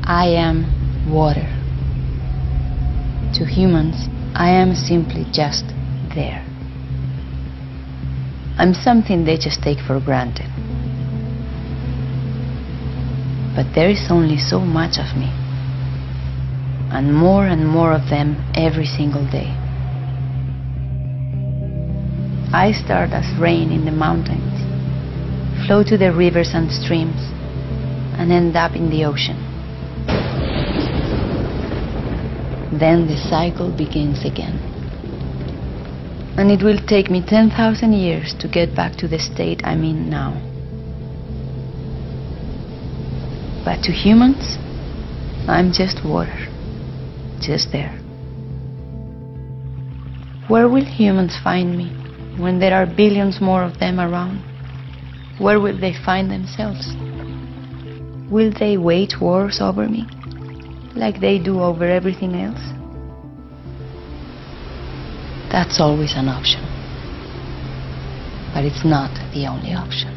I am water. To humans, I am simply just there. I'm something they just take for granted. But there is only so much of me, and more of them every single day. I start as rain in the mountains, flow to the rivers and streams, and end up in the ocean. Then the cycle begins again. And it will take me 10,000 years to get back to the state I'm in now. But to humans, I'm just water, just there. Where will humans find me when there are billions more of them around? Where will they find themselves? Will they wage wars over me, like they do over everything else? That's always an option, but it's not the only option.